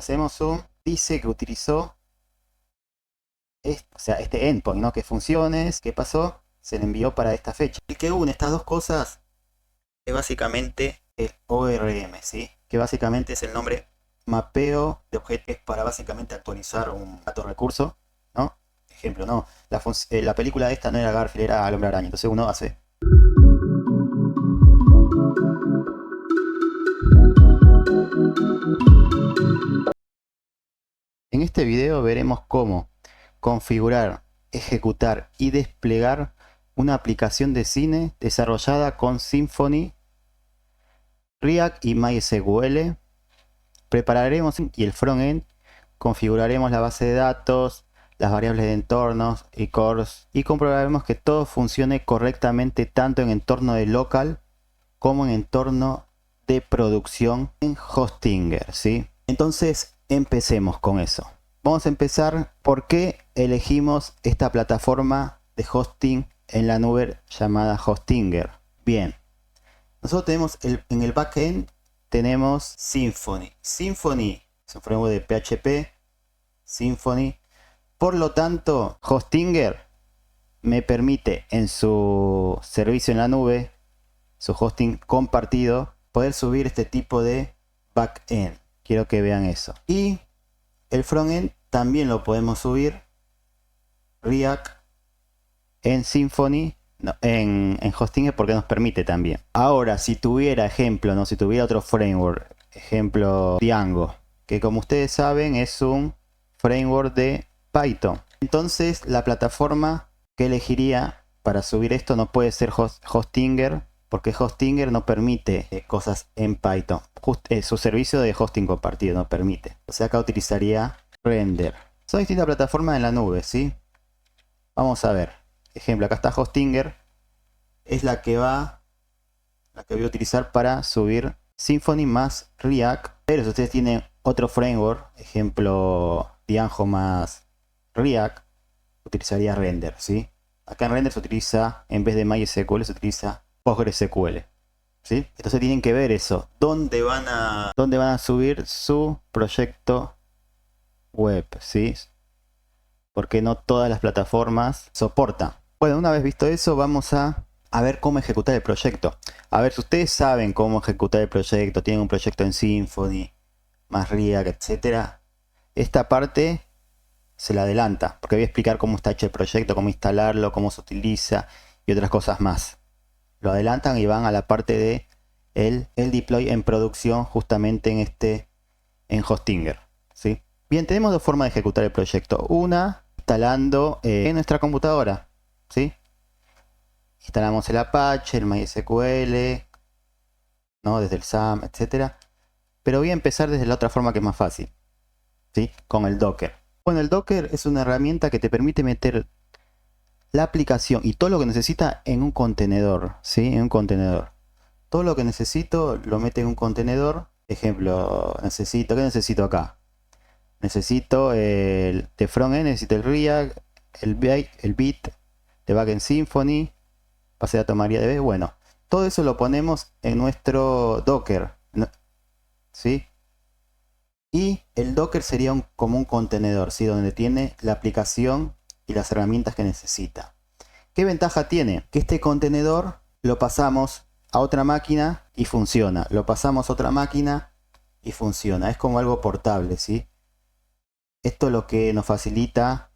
hacemos zoom, dice que utilizó este endpoint, ¿no? Que funciones, ¿qué pasó? Se le envió para esta fecha. El que une estas dos cosas es básicamente el ORM, ¿sí? Que básicamente es el nombre mapeo de objetos para básicamente actualizar un dato recurso, ¿no? Ejemplo, ¿no? La película esta no era Garfield, era el Hombre Araña. Entonces uno hace... En este video veremos cómo configurar, ejecutar y desplegar una aplicación de cine desarrollada con Symfony, React y MySQL. Prepararemos y el frontend, configuraremos la base de datos, las variables de entornos y cores y comprobaremos que todo funcione correctamente tanto en entorno de local como en entorno de producción en Hostinger, ¿sí? Entonces empecemos con eso. Vamos a empezar por qué elegimos esta plataforma de hosting en la nube llamada Hostinger. Bien, nosotros tenemos en el backend tenemos Symfony. Symfony es un framework de PHP, Symfony. Por lo tanto, Hostinger me permite en su servicio en la nube, su hosting compartido, poder subir este tipo de backend. Quiero que vean eso. Y el frontend también lo podemos subir React en Symfony, no, en Hostinger, porque nos permite también. Ahora, si tuviera ejemplo, no, si tuviera otro framework, ejemplo Django, que como ustedes saben es un framework de Python. Entonces la plataforma que elegiría para subir esto no puede ser Hostinger, porque Hostinger no permite cosas en Python. Su servicio de hosting compartido no permite. O sea, acá utilizaría Render. Son distintas plataformas en la nube, ¿sí? Vamos a ver. Ejemplo, acá está Hostinger. Es la que voy a utilizar para subir Symfony más React. Pero si ustedes tienen otro framework, ejemplo Django más React, utilizaría Render, ¿sí? Acá en Render se utiliza, en vez de MySQL, se utiliza PostgreSQL, ¿sí? Entonces tienen que ver eso. ¿Dónde van a subir su proyecto web, ¿sí? Porque no todas las plataformas soportan. Bueno, una vez visto eso, vamos a ver cómo ejecutar el proyecto. A ver, si ustedes saben cómo ejecutar el proyecto, tienen un proyecto en Symfony, más React, etcétera, esta parte se la adelanta, porque voy a explicar cómo está hecho el proyecto, cómo instalarlo, cómo se utiliza y otras cosas más. Lo adelantan y van a la parte de el deploy en producción, justamente en Hostinger, ¿sí? Bien, tenemos dos formas de ejecutar el proyecto. Una, instalando en nuestra computadora, ¿sí? Instalamos el Apache, el MySQL, ¿no? Desde el SAM, etcétera. Pero voy a empezar desde la otra forma que es más fácil, ¿sí? Con el Docker. Bueno, el Docker es una herramienta que te permite meter la aplicación y todo lo que necesita en un contenedor, ¿sí? En un contenedor. Todo lo que necesito lo mete en un contenedor. Ejemplo, ¿qué necesito acá? Necesito el de frontend, necesito el React, el bit, de backend Symfony, base de datos MariaDB. Bueno, todo eso lo ponemos en nuestro Docker, ¿sí? Y el Docker sería como un contenedor, ¿sí? Donde tiene la aplicación y las herramientas que necesita. ¿Qué ventaja tiene? Que este contenedor lo pasamos a otra máquina y funciona. Lo pasamos a otra máquina y funciona. Es como algo portable, ¿sí? Esto es lo que nos facilita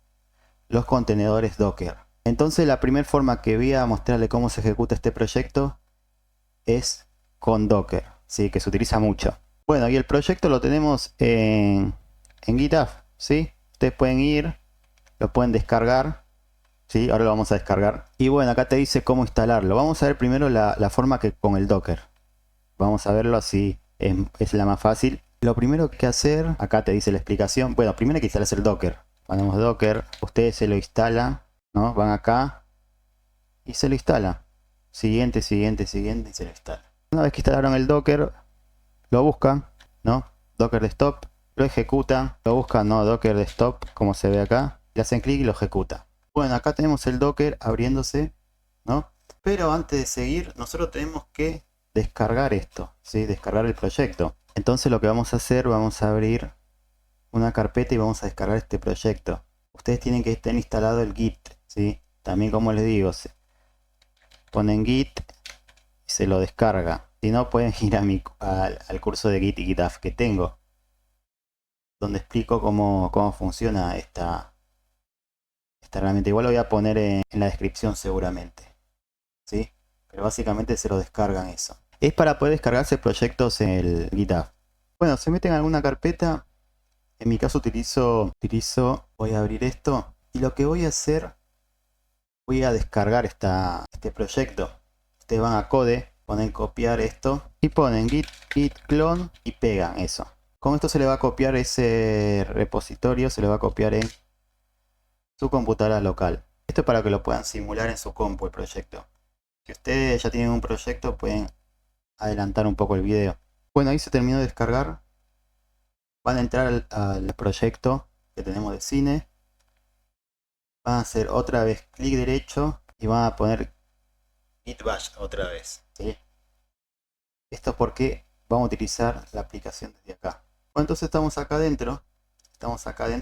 los contenedores Docker. Entonces la primera forma que voy a mostrarle cómo se ejecuta este proyecto es con Docker, ¿sí? Que se utiliza mucho. Bueno, y el proyecto lo tenemos en GitHub, ¿sí? Ustedes pueden ir, lo pueden descargar, ¿sí? Ahora lo vamos a descargar. Y bueno, acá te dice cómo instalarlo. Vamos a ver primero la forma que con el Docker. Vamos a verlo así, es la más fácil. Lo primero que hay que hacer, acá te dice la explicación. Bueno, primero hay que instalar el Docker. Ponemos Docker, ustedes se lo instalan, ¿no? Van acá y se lo instala. Siguiente, siguiente, siguiente y se lo instala. Una vez que instalaron el Docker, lo buscan, ¿no? Docker desktop, lo ejecutan, lo buscan, ¿no? Docker desktop, como se ve acá, le hacen clic y lo ejecuta. Bueno, acá tenemos el Docker abriéndose, ¿no? Pero antes de seguir, nosotros tenemos que descargar esto, ¿sí? Descargar el proyecto. Entonces lo que vamos a hacer, vamos a abrir una carpeta y vamos a descargar este proyecto. Ustedes tienen que tener instalado el Git, ¿sí? También, como les digo, se ponen Git y se lo descarga. Si no, pueden ir al curso de Git y GitHub que tengo, donde explico cómo funciona esta herramienta. Igual lo voy a poner en la descripción seguramente, ¿sí? Pero básicamente se lo descargan eso. Es para poder descargarse proyectos en el GitHub. Bueno, se meten en alguna carpeta. En mi caso voy a abrir esto. Y lo que voy a hacer, voy a descargar este proyecto. Ustedes van a Code, ponen copiar esto y ponen git clone y pegan eso. Con esto se le va a copiar ese repositorio, se le va a copiar en su computadora local. Esto es para que lo puedan simular en su compu el proyecto. Si ustedes ya tienen un proyecto, pueden adelantar un poco el video. Bueno, ahí se terminó de descargar. Van a entrar al proyecto que tenemos de cine. Van a hacer otra vez clic derecho y van a poner git bash otra vez, ¿sí? Esto es porque vamos a utilizar la aplicación desde acá. Bueno, entonces estamos acá adentro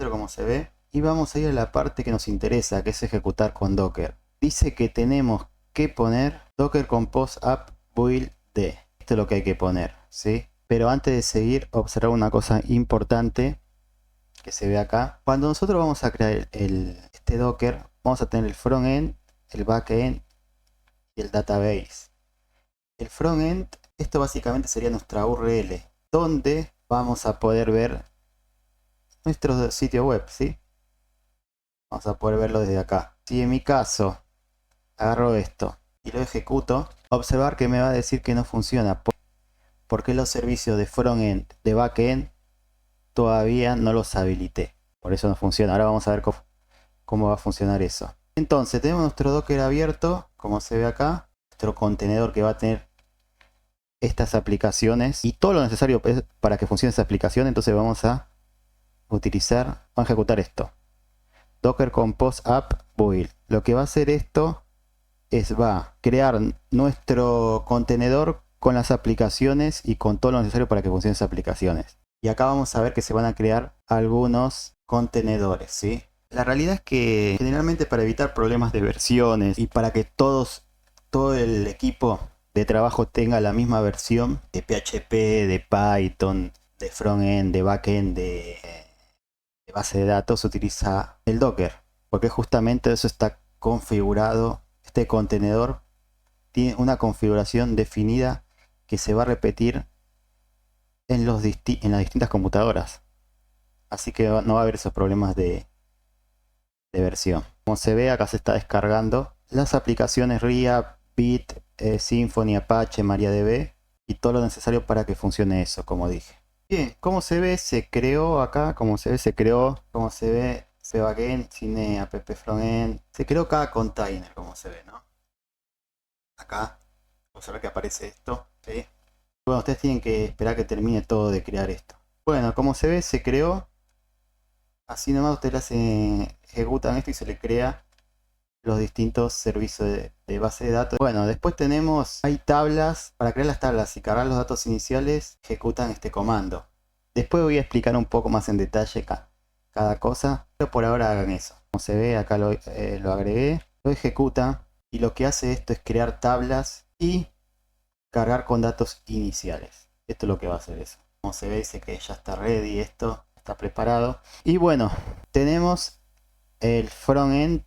como se ve, y vamos a ir a la parte que nos interesa, que es ejecutar con Docker. Dice que tenemos que poner Docker Compose App Build D. Esto es lo que hay que poner, ¿sí? Pero antes de seguir, observar una cosa importante que se ve acá. Cuando nosotros vamos a crear este Docker, vamos a tener el frontend, el backend y el database. El frontend, esto básicamente sería nuestra URL, donde vamos a poder ver nuestro sitio web, ¿sí? Vamos a poder verlo desde acá. Si en mi caso agarro esto y lo ejecuto, observar que me va a decir que no funciona, porque los servicios de frontend, de backend, todavía no los habilité. Por eso no funciona. Ahora vamos a ver cómo va a funcionar eso. Entonces tenemos nuestro Docker abierto, como se ve acá. Nuestro contenedor que va a tener estas aplicaciones y todo lo necesario para que funcione esa aplicación. Entonces vamos a ejecutar esto. Docker Compose App Build. Lo que va a hacer esto es va a crear nuestro contenedor con las aplicaciones y con todo lo necesario para que funcionen esas aplicaciones. Y acá vamos a ver que se van a crear algunos contenedores, ¿sí? La realidad es que generalmente, para evitar problemas de versiones y para que todo el equipo de trabajo tenga la misma versión de PHP, de Python, de frontend, de backend, de base de datos, se utiliza el Docker, porque justamente eso está configurado. Este contenedor tiene una configuración definida que se va a repetir en las distintas computadoras, así que no va a haber esos problemas de versión. Como se ve, acá se está descargando las aplicaciones RIA, Bit, Symfony, Apache, MariaDB y todo lo necesario para que funcione eso, como dije. Bien, como se ve, se creó acá, como se ve, backend, cine, app frontend, se creó cada container, como se ve, ¿no? Acá, observar que aparece esto, ¿sí? Bueno, ustedes tienen que esperar que termine todo de crear esto. Bueno, como se ve, se creó. Así nomás ustedes ejecutan esto y se le crea los distintos servicios de base de datos. Bueno, después hay tablas. Para crear las tablas y cargar los datos iniciales, ejecutan este comando. Después voy a explicar un poco más en detalle cada cosa, pero por ahora hagan eso. Como se ve, acá lo agregué, lo ejecuta y lo que hace esto es crear tablas y cargar con datos iniciales. Esto es lo que va a hacer eso. Como se ve, dice que ya está ready, esto está preparado. Y bueno, tenemos el frontend,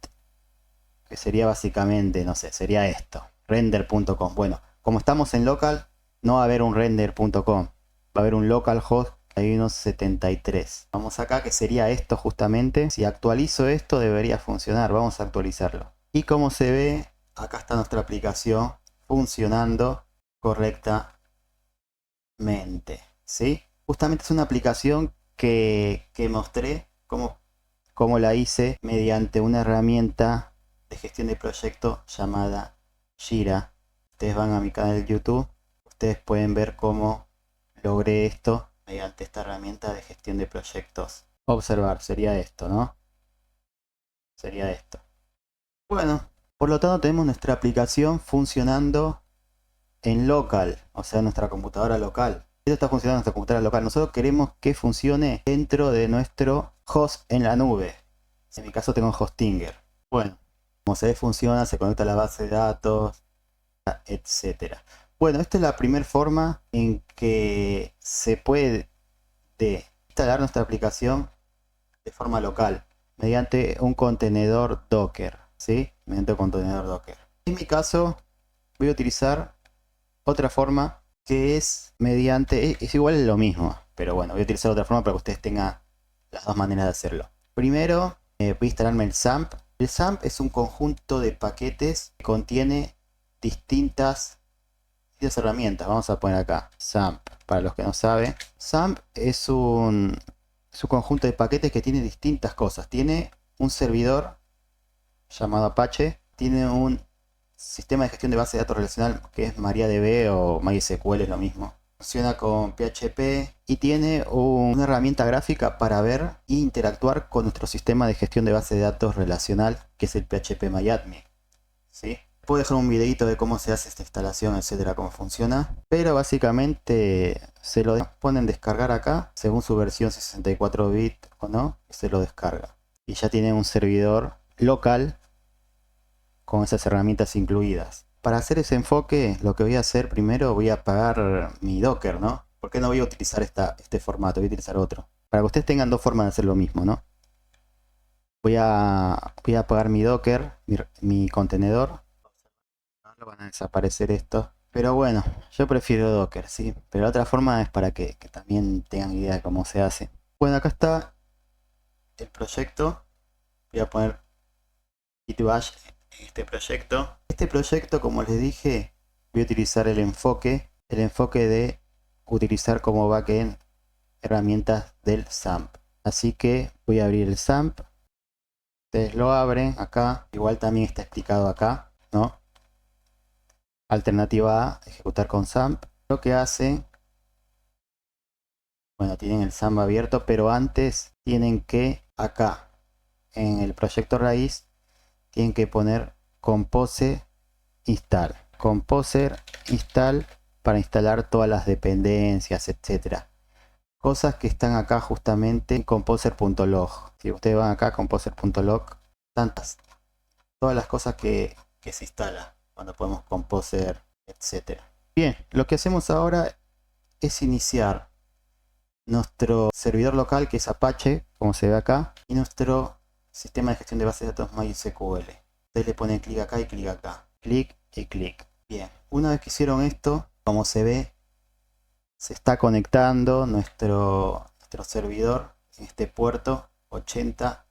que sería básicamente, no sé, sería esto, render.com. Bueno, como estamos en local, no va a haber un render.com, va a haber un localhost, hay unos 73. Vamos acá, que sería esto justamente. Si actualizo esto, debería funcionar. Vamos a actualizarlo. Y como se ve, acá está nuestra aplicación funcionando correctamente, ¿sí? Justamente es una aplicación que mostré cómo la hice mediante una herramienta de gestión de proyecto llamada Jira. Ustedes van a mi canal de YouTube, ustedes pueden ver cómo logré esto mediante esta herramienta de gestión de proyectos. Observar, sería esto, ¿no? Sería esto. Bueno, por lo tanto tenemos nuestra aplicación funcionando en local, o sea, nuestra computadora local. Esto está funcionando en nuestra computadora local. Nosotros queremos que funcione dentro de nuestro host en la nube. En mi caso tengo Hostinger. Bueno, como se ve funciona, se conecta a la base de datos, etcétera. Bueno, esta es la primera forma en que se puede instalar nuestra aplicación de forma local mediante un contenedor Docker, ¿sí? Mediante un contenedor Docker. En mi caso voy a utilizar otra forma que es mediante, es igual lo mismo, pero bueno, voy a utilizar otra forma para que ustedes tengan las dos maneras de hacerlo. Primero voy a instalarme el XAMPP. El XAMPP es un conjunto de paquetes que contiene distintas herramientas. Vamos a poner acá XAMPP, para los que no saben. XAMPP es un conjunto de paquetes que tiene distintas cosas. Tiene un servidor llamado Apache, tiene un sistema de gestión de base de datos relacional que es MariaDB o MySQL, es lo mismo. Funciona con PHP y tiene una herramienta gráfica para ver e interactuar con nuestro sistema de gestión de base de datos relacional, que es el PHPMyAdmin, ¿sí? Puedo dejar un videito de cómo se hace esta instalación, etcétera, cómo funciona. Pero básicamente se lo ponen descargar acá, según su versión 64 bits o no, se lo descarga. Y ya tiene un servidor local con esas herramientas incluidas. Para hacer ese enfoque, lo que voy a hacer primero, voy a apagar mi Docker, ¿no? ¿Por qué no voy a utilizar este formato? Voy a utilizar otro. Para que ustedes tengan dos formas de hacer lo mismo, ¿no? Voy a apagar mi Docker, mi contenedor. No van a desaparecer estos. Pero bueno, yo prefiero Docker, ¿sí? Pero la otra forma es para que también tengan idea de cómo se hace. Bueno, acá está el proyecto. Voy a poner git bash en este proyecto. Este proyecto, como les dije, voy a utilizar el enfoque de utilizar como backend herramientas del XAMPP. Así que voy a abrir el XAMPP. Ustedes lo abren acá. Igual también está explicado acá, ¿no? Alternativa A, ejecutar con XAMPP. Lo que hacen, bueno, tienen el XAMPP abierto, pero antes tienen que, acá, en el proyecto raíz, tienen que poner compose install. Composer install para instalar todas las dependencias, etcétera. Cosas que están acá justamente en composer.log. Si ustedes van acá a composer.log, tantas, todas las cosas que se instala cuando podemos composer, etcétera. Bien, lo que hacemos ahora es iniciar nuestro servidor local, que es Apache, como se ve acá, y nuestro sistema de gestión de bases de datos MySQL. Ustedes le ponen clic acá y clic acá, clic y clic. Bien, una vez que hicieron esto, como se ve, se está conectando nuestro servidor en este puerto 80,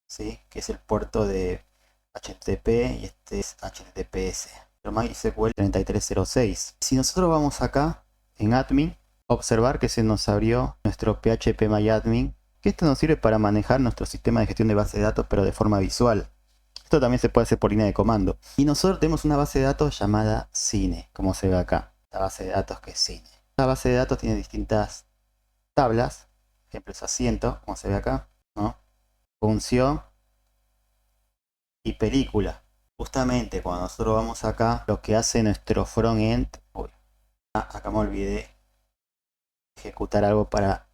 ¿sí? Que es el puerto de HTTP y este es HTTPS, MySQL 3306. Si nosotros vamos acá en admin, observar que se nos abrió nuestro PHPMyAdmin, que esto nos sirve para manejar nuestro sistema de gestión de base de datos, pero de forma visual. Esto también se puede hacer por línea de comando. Y nosotros tenemos una base de datos llamada Cine, como se ve acá. La base de datos que es Cine. Esta base de datos tiene distintas tablas, ejemplos asientos, como se ve acá, ¿no? Función y película. Justamente cuando nosotros vamos acá, lo que hace nuestro frontend, acá me olvidé ejecutar algo para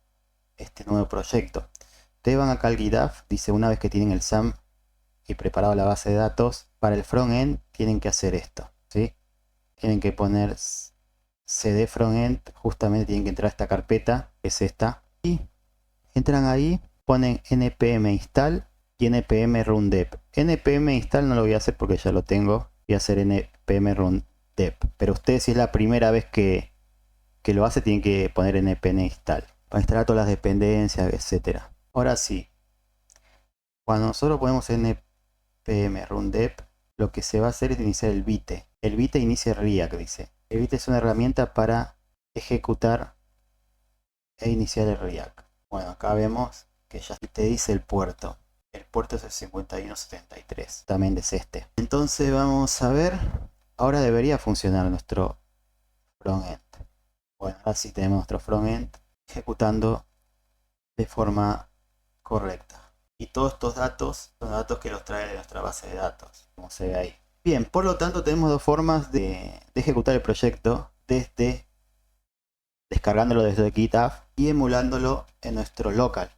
este nuevo proyecto. Ustedes van acá al GitHub, dice una vez que tienen el XAMPP y preparado la base de datos, para el frontend tienen que hacer esto, ¿sí? Tienen que poner cd frontend, justamente tienen que entrar a esta carpeta, que es esta, y entran ahí, ponen npm install y npm run dev. Npm install no lo voy a hacer porque ya lo tengo, voy a hacer npm run dev, pero ustedes, si es la primera vez que lo hace, tienen que poner npm install para instalar todas las dependencias, etcétera. Ahora sí, cuando nosotros ponemos npm run dev, lo que se va a hacer es iniciar el Vite. El Vite inicia React, dice. El Vite es una herramienta para ejecutar e iniciar el React. Bueno, acá vemos que ya te dice el puerto. El puerto es el 5173. También es este. Entonces vamos a ver. Ahora debería funcionar nuestro frontend. Bueno, ahora sí tenemos nuestro frontend ejecutando de forma correcta. Y todos estos datos son datos que los trae de nuestra base de datos, como se ve ahí. Bien, por lo tanto tenemos dos formas de ejecutar el proyecto desde descargándolo desde GitHub y emulándolo en nuestro local.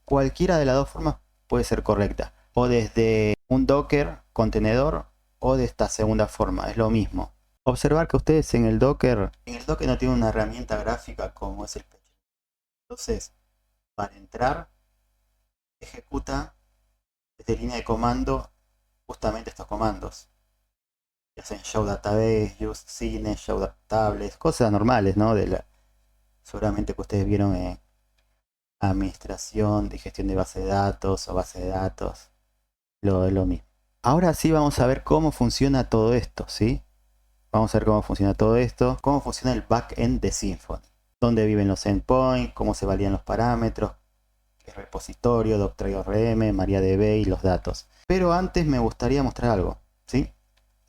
Cualquiera de las dos formas puede ser correcta, o desde un Docker contenedor o de esta segunda forma, es lo mismo. Observar que ustedes en el Docker no tienen una herramienta gráfica como es el PHP. Entonces, para entrar, ejecuta desde línea de comando justamente estos comandos. Ya hacen show database, use cine, show tables, cosas normales, ¿no? Seguramente que ustedes vieron en administración de gestión de base de datos o base de datos. Lo mismo. Ahora sí vamos a ver cómo funciona todo esto, ¿sí? Vamos a ver cómo funciona todo esto, cómo funciona el backend de Symfony. Dónde viven los endpoints, cómo se validan los parámetros, el repositorio, Doctray.orm, MariaDB y los datos. Pero antes me gustaría mostrar algo, ¿sí?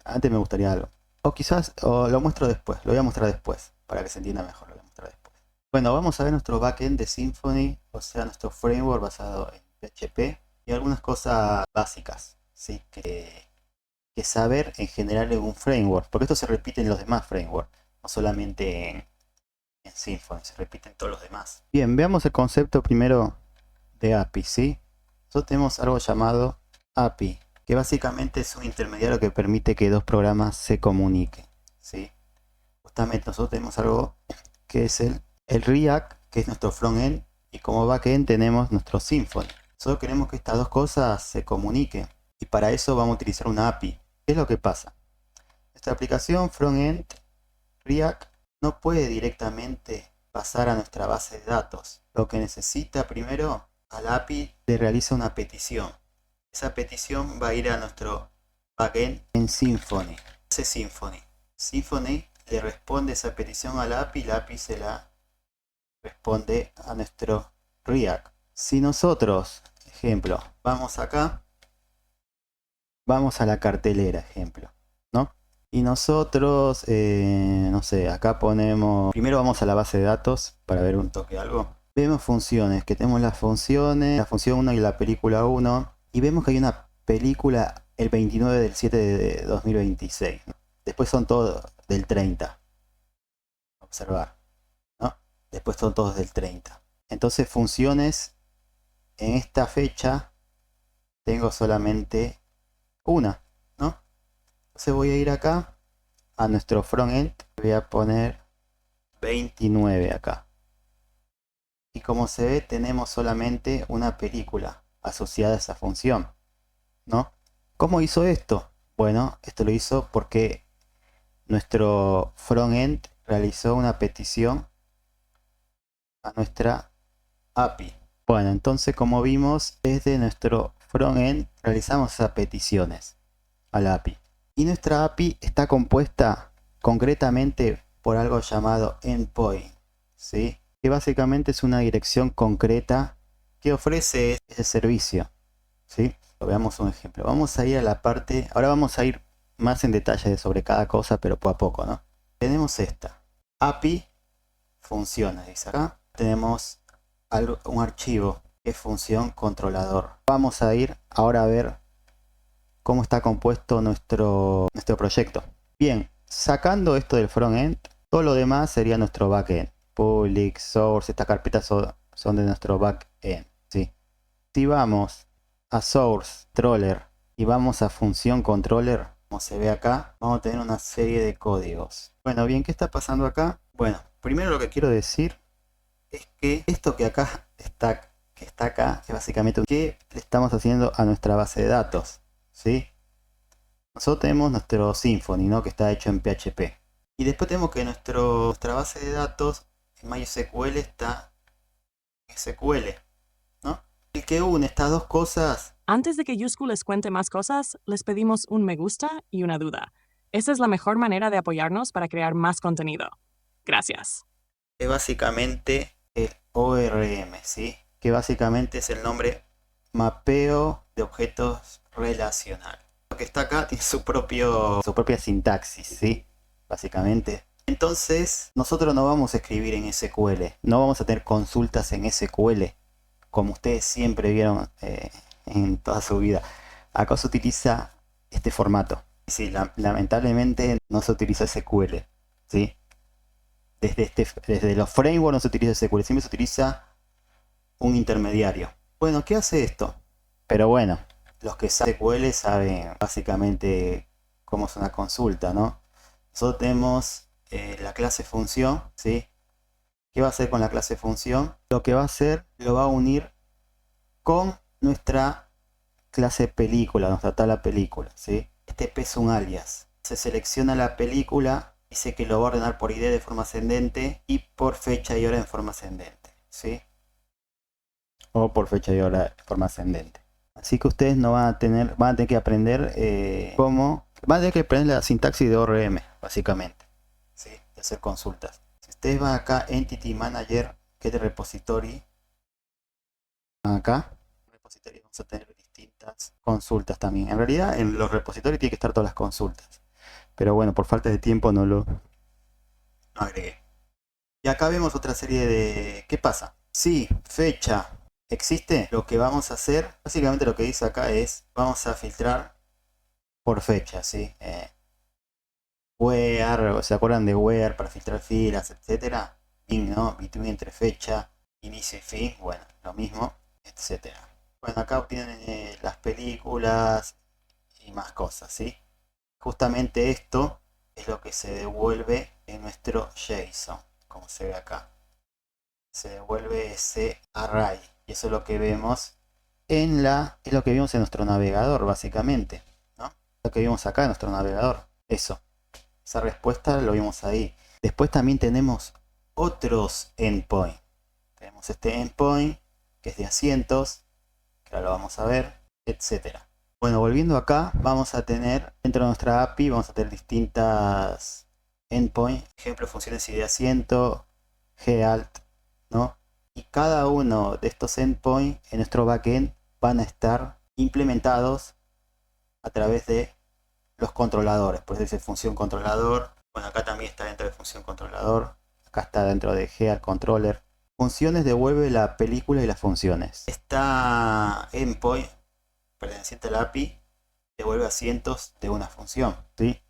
Antes me gustaría algo. O quizás lo muestro después, lo voy a mostrar después, para que se entienda mejor, lo voy a mostrar después. Bueno, vamos a ver nuestro backend de Symfony, o sea, nuestro framework basado en PHP y algunas cosas básicas, ¿sí? Que saber en general en un framework, porque esto se repite en los demás frameworks, no solamente en Symfony, se repite en todos los demás. Bien, veamos el concepto primero de API, ¿sí? Nosotros tenemos algo llamado API, que básicamente es un intermediario que permite que dos programas se comuniquen, ¿sí? Justamente nosotros tenemos algo que es el React, que es nuestro frontend, y como backend tenemos nuestro Symfony. Nosotros queremos que estas dos cosas se comuniquen, y para eso vamos a utilizar una API. ¿Qué es lo que pasa? Nuestra aplicación frontend React no puede directamente pasar a nuestra base de datos. Lo que necesita primero, a la API le realiza una petición. Esa petición va a ir a nuestro backend en Symfony. ¿Qué hace Symfony? Symfony le responde esa petición a la API se la responde a nuestro React. Si nosotros, ejemplo, vamos acá, vamos a la cartelera, ejemplo, ¿no? Y nosotros, no sé, acá ponemos, primero vamos a la base de datos para ver un toque de algo. Vemos funciones, que tenemos las funciones, la función 1 y la película 1. Y vemos que hay una película el 29 del 7 de 2026. ¿No? Después son todos del 30. Observar, ¿no? Después son todos del 30. Entonces funciones, en esta fecha tengo solamente una, ¿no? Entonces voy a ir acá a nuestro frontend, voy a poner 29 acá. Y como se ve, tenemos solamente una película asociada a esa función, ¿no? ¿Cómo hizo esto? Bueno, esto lo hizo porque nuestro frontend realizó una petición a nuestra API. Bueno, entonces como vimos, desde nuestro frontend realizamos esas peticiones a la API. Y nuestra API está compuesta concretamente por algo llamado endpoint, ¿sí? Que básicamente es una dirección concreta que ofrece ese servicio, ¿sí? Veamos un ejemplo. Vamos a ir a la parte, ahora vamos a ir más en detalle sobre cada cosa, pero poco a poco, ¿no? Tenemos esta, API funciones, dice acá. Tenemos un archivo que es función controlador. Vamos a ir ahora a ver cómo está compuesto nuestro proyecto. Bien, sacando esto del frontend, todo lo demás sería nuestro backend. Public, source, estas carpetas son de nuestro backend, ¿sí? Si vamos a source, controller y vamos a función controller, como se ve acá, vamos a tener una serie de códigos. Bueno, bien, ¿qué está pasando acá? Bueno, primero lo que quiero decir es que esto que acá está acá es básicamente que le estamos haciendo a nuestra base de datos, ¿sí? Nosotros tenemos nuestro Symfony, ¿no? Que está hecho en PHP. Y después tenemos que nuestra base de datos en MySQL está en SQL, ¿no? El que une estas dos cosas. Antes de que Yusku les cuente más cosas, les pedimos un me gusta y una duda. Esa es la mejor manera de apoyarnos para crear más contenido. Gracias. Es básicamente el ORM, ¿sí? Que básicamente es el nombre mapeo de objetos relacional. Lo que está acá tiene su propia sintaxis, ¿sí? Básicamente. Entonces, nosotros no vamos a escribir en SQL, no vamos a tener consultas en SQL, como ustedes siempre vieron en toda su vida. Acá se utiliza este formato. Sí, lamentablemente no se utiliza SQL, ¿sí? desde los frameworks no se utiliza SQL, siempre se utiliza un intermediario. Bueno, ¿qué hace esto? Pero bueno, los que saben SQL saben básicamente cómo es una consulta, ¿no? Nosotros tenemos la clase función, ¿sí? ¿Qué va a hacer con la clase función? Lo que va a hacer, lo va a unir con nuestra clase película, nuestra tabla película, ¿sí? Este P es un alias. Se selecciona la película, dice que lo va a ordenar por ID de forma ascendente y por fecha y hora en forma ascendente, ¿sí? O por fecha y hora de forma ascendente. Así que ustedes no van a tener que aprender van a tener que aprender la sintaxis de ORM, básicamente, ¿sí? De hacer consultas. Si ustedes van acá, Entity Manager, Get Repository, acá, repository, vamos a tener distintas consultas también. En realidad, en los repositorios tiene que estar todas las consultas. Pero bueno, por falta de tiempo no agregué. Y acá vemos otra serie de... ¿Qué pasa? Si fecha existe, lo que vamos a hacer, básicamente lo que dice acá es, vamos a filtrar por fecha, ¿sí? Where, ¿se acuerdan de where para filtrar filas, etcétera? Bin, ¿no? Between entre fecha, inicio y fin, bueno, lo mismo, etcétera. Bueno, acá obtienen las películas y más cosas, ¿sí? Justamente esto es lo que se devuelve en nuestro JSON, como se ve acá. Se devuelve ese array y eso es lo que vemos es lo que vimos en nuestro navegador, básicamente, ¿no? Lo que vimos acá en nuestro navegador, eso. Esa respuesta lo vimos ahí. Después también tenemos otros endpoints. Tenemos este endpoint que es de asientos, que ahora lo vamos a ver, etcétera. Bueno, volviendo acá, vamos a tener dentro de nuestra API, vamos a tener distintas endpoints, ejemplo, funciones y de asiento, galt, ¿no? Y cada uno de estos endpoints en nuestro backend van a estar implementados a través de los controladores. Por eso dice función controlador. Bueno, acá también está dentro de función controlador. Acá está dentro de GEAR controller. Funciones devuelve la película y las funciones. Esta endpoint perteneciente a la API devuelve asientos de una función, ¿sí?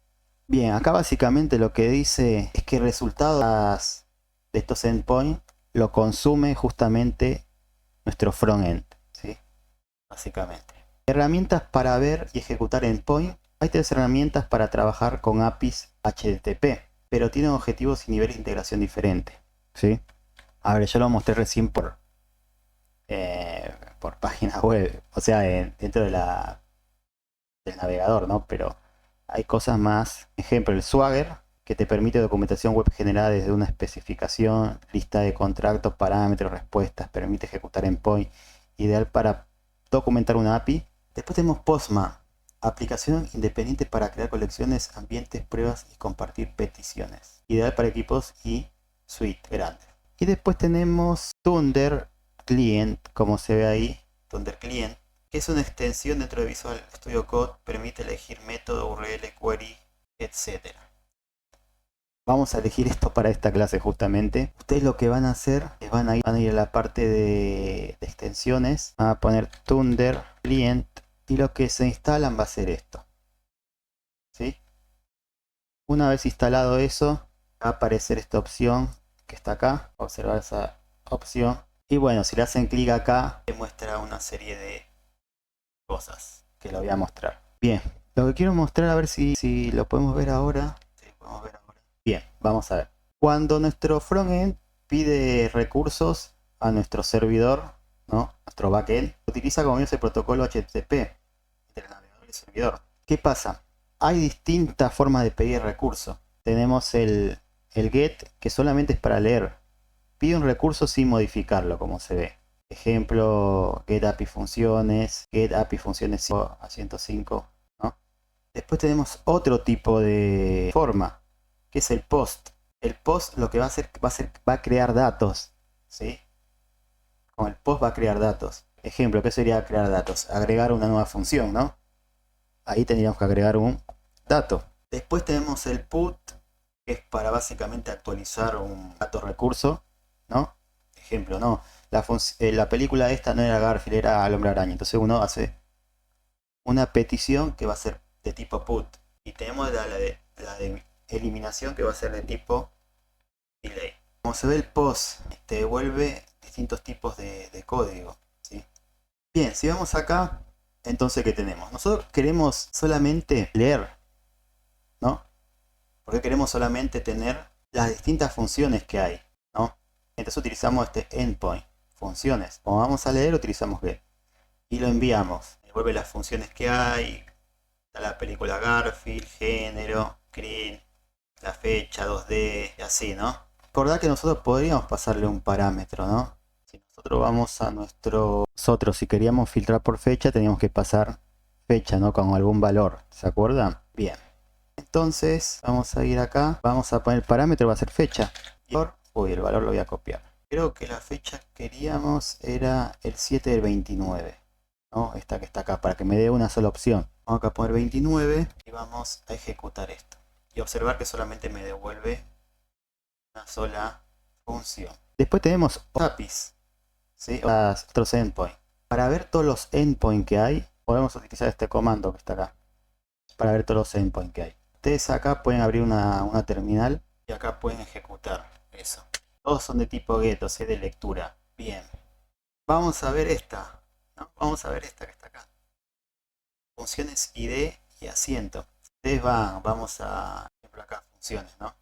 Bien, acá básicamente lo que dice es que el resultado de estos endpoints lo consume justamente nuestro frontend, ¿sí? Básicamente. Herramientas para ver y ejecutar endpoint. Hay tres herramientas para trabajar con APIs HTTP, pero tienen objetivos y niveles de integración diferentes, ¿sí? A ver, yo lo mostré recién por página web, o sea, dentro de del navegador, ¿no? Pero hay cosas más. Ejemplo, el Swagger, que te permite documentación web generada desde una especificación, lista de contratos, parámetros, respuestas, permite ejecutar endpoint, ideal para documentar una API. Después tenemos Postman, aplicación independiente para crear colecciones, ambientes, pruebas y compartir peticiones. Ideal para equipos y suite grandes. Y después tenemos Thunder Client, como se ve ahí, Thunder Client, que es una extensión dentro de Visual Studio Code, permite elegir método, URL, query, etc. Vamos a elegir esto para esta clase justamente. Ustedes lo que van a hacer es van a ir a la parte de extensiones, van a poner Thunder Client y lo que se instalan va a ser esto, ¿sí? Una vez instalado eso, va a aparecer esta opción que está acá, observar esa opción. Y bueno, si le hacen clic acá, te muestra una serie de cosas que lo voy a mostrar. Bien, lo que quiero mostrar, a ver si lo podemos ver ahora. Sí, podemos ver ahora. Bien, vamos a ver. Cuando nuestro frontend pide recursos a nuestro servidor, ¿no? Nuestro backend, utiliza como vimos el protocolo HTTP entre el navegador y el servidor. ¿Qué pasa? Hay distintas formas de pedir recursos. Tenemos el get, que solamente es para leer. Pide un recurso sin modificarlo, como se ve. Ejemplo, get API funciones, get API funciones a 105, ¿no? Después tenemos otro tipo de forma, que es el post. El post lo que va a hacer va a crear datos, ¿sí? Con el post va a crear datos. Ejemplo, ¿qué sería crear datos? Agregar una nueva función, ¿no? Ahí tendríamos que agregar un dato. Después tenemos el put, que es para básicamente actualizar un dato recurso, ¿no? Ejemplo, ¿no? La película esta no era Garfield, era El Hombre Araña. Entonces uno hace una petición que va a ser de tipo put. Y tenemos la de eliminación que va a ser de tipo delay. Como se ve el post, te devuelve distintos tipos de código, ¿sí? Bien, si vamos acá, entonces ¿qué tenemos? Nosotros queremos solamente leer, ¿no? Porque queremos solamente tener las distintas funciones que hay, ¿no? Entonces utilizamos este endpoint, funciones. Como vamos a leer, utilizamos get. Y lo enviamos. Devuelve las funciones que hay. Está la película Garfield, género, screen, la fecha, 2D, y así, ¿no? Recordad que nosotros podríamos pasarle un parámetro, ¿no? Si nosotros vamos a nosotros, si queríamos filtrar por fecha, teníamos que pasar fecha, ¿no? Con algún valor, ¿se acuerdan? Bien. Entonces, vamos a ir acá, vamos a poner el parámetro, va a ser fecha. Uy, el valor lo voy a copiar. Creo que la fecha que queríamos era el 7 del 29, ¿no? Esta que está acá, para que me dé una sola opción. Vamos acá a poner 29 y vamos a ejecutar esto. Y observar que solamente me devuelve una sola función. Después tenemos APIs, ¿sí? Otros endpoints. Para ver todos los endpoints que hay, podemos utilizar este comando que está acá. Para ver todos los endpoints que hay. Ustedes acá pueden abrir una terminal y acá pueden ejecutar eso. Todos son de tipo get, o sea, de lectura. Bien. Vamos a ver esta, ¿no? Vamos a ver esta que está acá. Funciones ID y asiento. Ustedes vamos a, por ejemplo, acá, funciones, ¿no?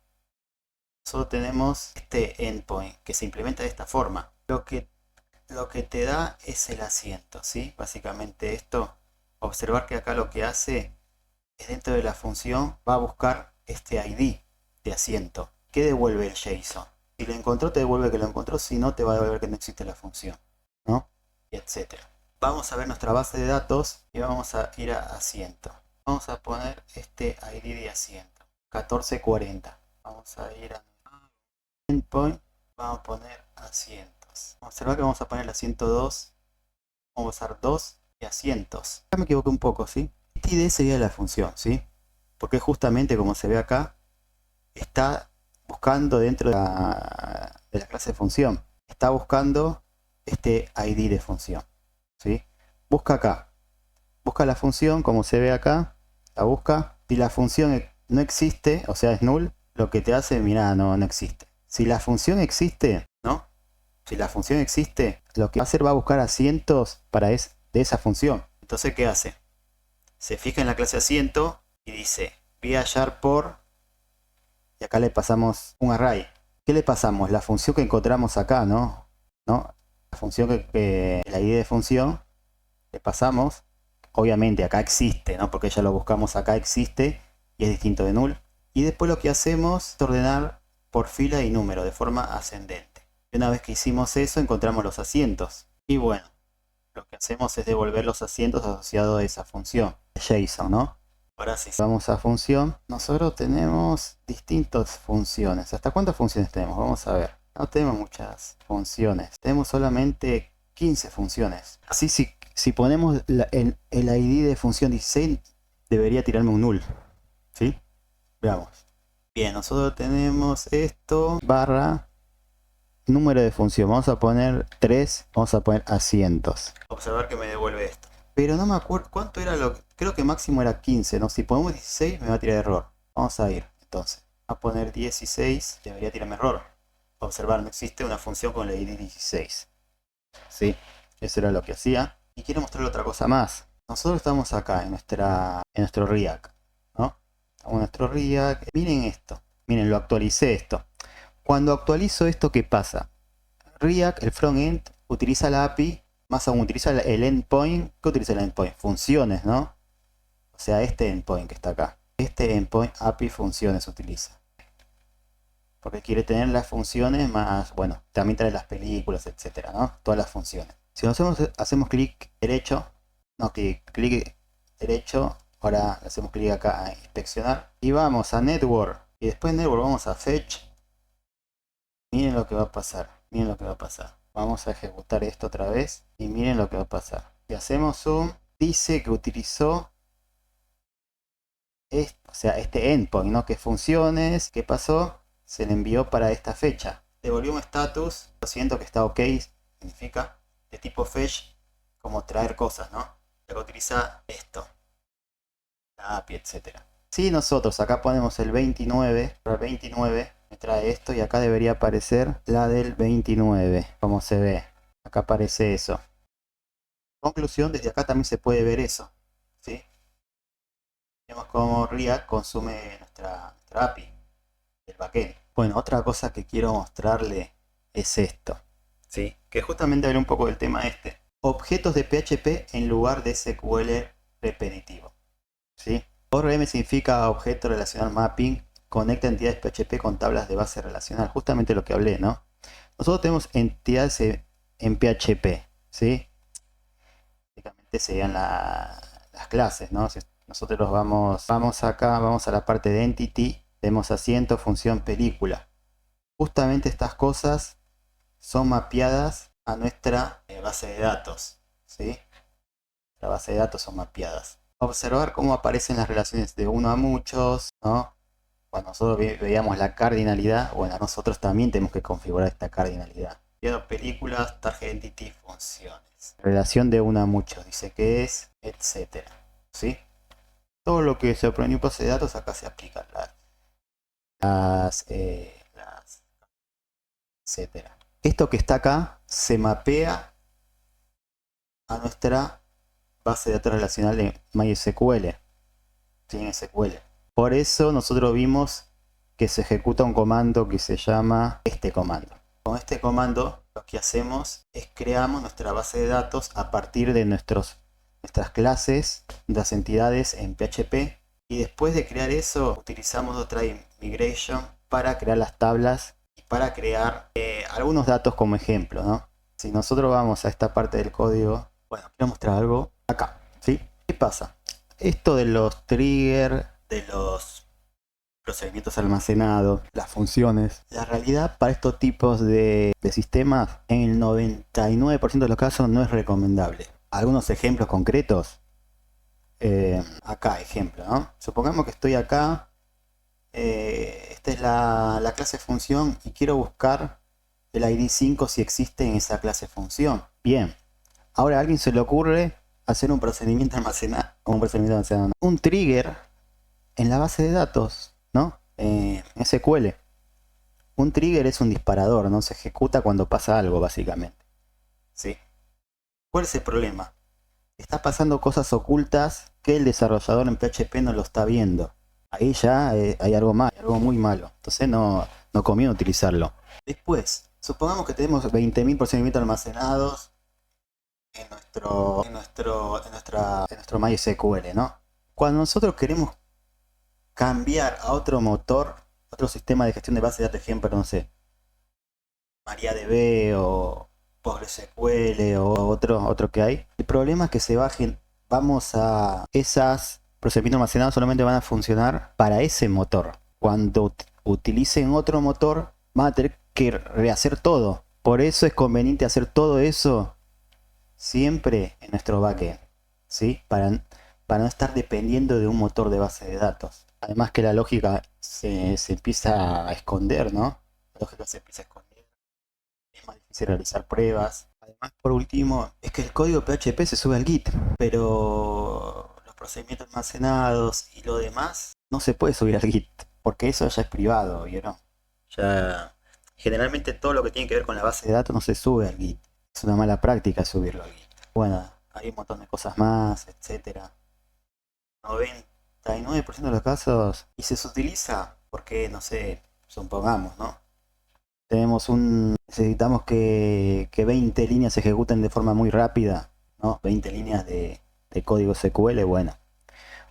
Nosotros tenemos este endpoint que se implementa de esta forma. Lo que te da es el asiento, ¿sí? Básicamente esto, observar que acá lo que hace es dentro de la función va a buscar este ID de asiento. ¿Qué devuelve el JSON? Si lo encontró, te devuelve que lo encontró, si no, te va a devolver que no existe la función, ¿no? Y etcétera. Vamos a ver nuestra base de datos y vamos a ir a asiento. Vamos a poner este ID de asiento, 1440. Vamos a ir a endpoint, vamos a poner asientos. Observa que vamos a poner el asiento 2, vamos a usar 2 y asientos. Acá me equivoqué un poco, ¿sí? Este ID sería la función, ¿sí? Porque justamente como se ve acá, está buscando dentro de la clase de función. Está buscando este ID de función, ¿sí? Busca acá. Busca la función, como se ve acá, la busca. Si la función no existe, o sea es null, lo que te hace, mira, no existe. Si la función existe, ¿no? Si la función existe, lo que va a hacer va a buscar asientos de esa función. Entonces, ¿qué hace? Se fija en la clase asiento y dice, voy a hallar por, y acá le pasamos un array. ¿Qué le pasamos? La función que encontramos acá, ¿no? La función la ID de función, le pasamos, obviamente acá existe, ¿no? Porque ya lo buscamos acá, existe, y es distinto de null. Y después lo que hacemos es ordenar por fila y número, de forma ascendente. Y una vez que hicimos eso, encontramos los asientos. Y bueno, lo que hacemos es devolver los asientos asociados a esa función, JSON, ¿no? Ahora sí, vamos a función. Nosotros tenemos distintas funciones. ¿Hasta cuántas funciones tenemos? Vamos a ver. No tenemos muchas funciones. Tenemos solamente 15 funciones. Así si ponemos el ID de función 16, debería tirarme un null. ¿Sí? Veamos. Bien, nosotros tenemos esto, barra, número de función. Vamos a poner 3, vamos a poner asientos. Observar que me devuelve esto. Pero no me acuerdo cuánto era creo que máximo era 15, ¿no? Si ponemos 16 me va a tirar error. Vamos a ir, entonces. A poner 16, debería tirarme error. Observar, no existe una función con la ID 16. ¿Sí? Eso era lo que hacía. Y quiero mostrarle otra cosa más. Nosotros estamos acá en nuestro React, ¿no? Estamos en nuestro React. Miren esto. Miren, lo actualicé esto. Cuando actualizo esto, ¿qué pasa? React, el frontend, utiliza la API, más aún utiliza el endpoint. ¿Qué utiliza el endpoint? Funciones, ¿no? O sea, este endpoint que está acá. Este endpoint API funciones utiliza. Porque quiere tener las funciones más, bueno, también trae las películas, etcétera, ¿no? Todas las funciones. Si nosotros hacemos clic derecho, clic derecho, ahora hacemos clic acá a inspeccionar y vamos a network y después de network vamos a fetch. Miren lo que va a pasar, miren lo que va a pasar. Vamos a ejecutar esto otra vez y miren lo que va a pasar. Si hacemos zoom, dice que utilizó este endpoint, ¿no? Que funciones, ¿qué pasó? Se le envió para esta fecha. Devolvió un status, lo siento que está ok, significa de tipo fetch, como traer cosas, ¿no? Luego utiliza esto, la API, etc. Si nosotros acá ponemos el 29, Me trae esto y acá debería aparecer la del 29, como se ve. Acá aparece eso. Conclusión, desde acá también se puede ver eso, ¿sí? Vemos cómo React consume nuestra API, el backend. Bueno, otra cosa que quiero mostrarle es esto, ¿sí? Que justamente habla un poco del tema este. Objetos de PHP en lugar de SQL repetitivo, ¿sí? ORM significa Objeto Relacional Mapping, conecta entidades PHP con tablas de base relacional, justamente lo que hablé, ¿no? Nosotros tenemos entidades en PHP, ¿sí? Básicamente serían las clases, ¿no? Si nosotros vamos acá, vamos a la parte de Entity, tenemos asiento, función, película. Justamente estas cosas son mapeadas a nuestra base de datos, ¿sí? La base de datos son mapeadas. Observar cómo aparecen las relaciones de uno a muchos, ¿no? Cuando nosotros veíamos la cardinalidad, bueno, nosotros también tenemos que configurar esta cardinalidad. Películas, target entity, funciones. Relación de uno a muchos, dice que es, etcétera, ¿sí? Todo lo que se aprendió en base de datos acá se aplica, etcétera. Esto que está acá se mapea a nuestra base de datos relacional de MySQL, ¿sí? En SQL. Por eso nosotros vimos que se ejecuta un comando que se llama este comando. Con este comando lo que hacemos es creamos nuestra base de datos a partir de nuestras clases, de las entidades en PHP, y después de crear eso utilizamos otra migration para crear las tablas y para crear algunos datos como ejemplo, ¿no? Si nosotros vamos a esta parte del código, bueno, quiero mostrar algo acá, ¿sí? ¿Qué pasa? Esto de los triggers, de los procedimientos almacenados, las funciones. La realidad para estos tipos de sistemas, en el 99% de los casos no es recomendable. Algunos ejemplos concretos. Acá, ejemplo, ¿no? Supongamos que estoy acá. Esta es la clase función y quiero buscar el ID 5 si existe en esa clase función. Bien. Ahora a alguien se le ocurre hacer un procedimiento almacenado. Un trigger en la base de datos, ¿no? SQL. Un trigger es un disparador, ¿no? Se ejecuta cuando pasa algo, básicamente. ¿Sí? ¿Cuál es el problema? Está pasando cosas ocultas que el desarrollador en PHP no lo está viendo. Ahí ya hay algo mal, algo muy malo. Entonces no conviene utilizarlo. Después, supongamos que tenemos 20.000 procedimientos almacenados en nuestro MySQL, ¿no? Cuando nosotros queremos cambiar a otro motor, otro sistema de gestión de base de datos, ejemplo, no sé, MariaDB o PostgreSQL o otro que hay. El problema es que vamos a esas procedimientos almacenados solamente van a funcionar para ese motor. Cuando utilicen otro motor, van a tener que rehacer todo. Por eso es conveniente hacer todo eso siempre en nuestro backend, ¿sí? Para no estar dependiendo de un motor de base de datos. Además que la lógica se empieza a esconder, ¿no? La lógica se empieza a esconder. Es más difícil realizar pruebas. Además, por último, es que el código PHP se sube al Git, pero los procedimientos almacenados y lo demás no se puede subir al Git, porque eso ya es privado, ¿vieron? Ya generalmente todo lo que tiene que ver con la base de datos no se sube al Git. Es una mala práctica subirlo al Git. Bueno, hay un montón de cosas más, etcétera. 99% de los casos, y se utiliza porque, no sé, supongamos, ¿no? Necesitamos que 20 líneas se ejecuten de forma muy rápida, ¿no? 20 líneas de código SQL, bueno,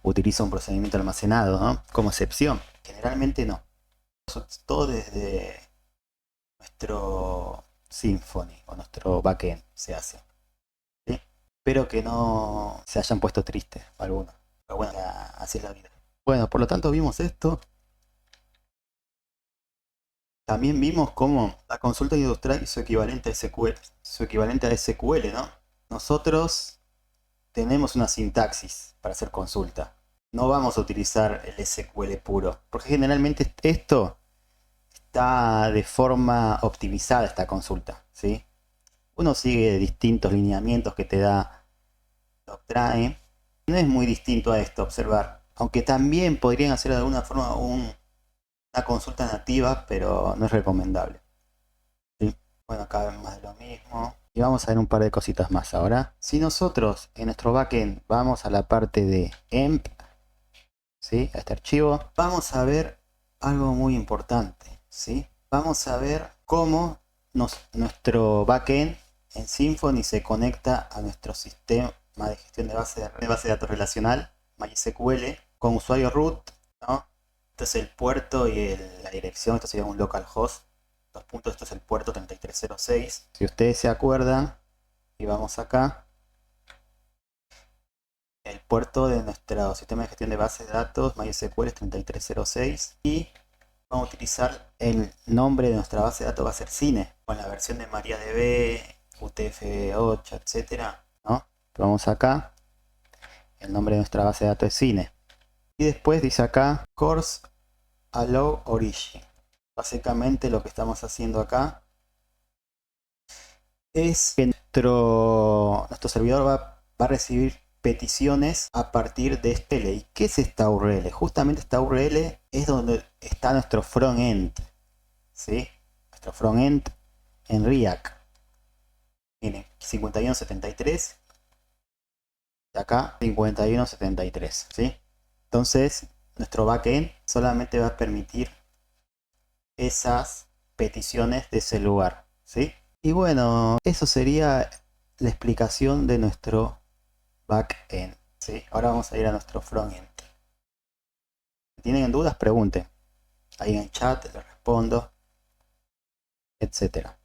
utiliza un procedimiento almacenado, ¿no? Como excepción. Generalmente no. Todo desde nuestro Symfony o nuestro backend se hace, ¿sí? Espero que no se hayan puesto tristes algunos. Pero bueno, así es la vida. Bueno, por lo tanto vimos esto. También vimos cómo la consulta industrial y su equivalente a SQL, ¿no? Nosotros tenemos una sintaxis para hacer consulta. No vamos a utilizar el SQL puro, porque generalmente esto está de forma optimizada esta consulta, ¿sí? Uno sigue distintos lineamientos que te da Doctrine. No es muy distinto a esto, observar. Aunque también podrían hacer de alguna forma una consulta nativa, pero no es recomendable. ¿Sí? Bueno, acá vemos más de lo mismo. Y vamos a ver un par de cositas más ahora. Si nosotros en nuestro backend vamos a la parte de emp, ¿sí? A este archivo, vamos a ver algo muy importante, ¿sí? Vamos a ver cómo nuestro backend en Symfony se conecta a nuestro sistema de gestión de base de datos relacional, MySQL, con usuario root, ¿no? Esto es el puerto y la dirección, esto sería un localhost. Dos puntos, esto es el puerto 3306. Si ustedes se acuerdan, y vamos acá, el puerto de nuestro sistema de gestión de base de datos MySQL es 3306 y vamos a utilizar el nombre de nuestra base de datos, va a ser Cine, con la versión de MariaDB, UTF-8, etcétera, ¿no? Vamos acá, el nombre de nuestra base de datos es Cine. Y después dice acá Course Allow Origin. Básicamente lo que estamos haciendo acá es que nuestro servidor va a recibir peticiones a partir de este URL. ¿Y qué es esta URL? Justamente esta URL es donde está nuestro frontend, ¿sí? Nuestro frontend en React. Miren, 5173 y acá 5173, ¿sí? Entonces, nuestro backend solamente va a permitir esas peticiones de ese lugar, ¿sí? Y bueno, eso sería la explicación de nuestro backend, ¿sí? Ahora vamos a ir a nuestro frontend. Si tienen dudas, pregunten. Ahí en el chat les respondo, etcétera.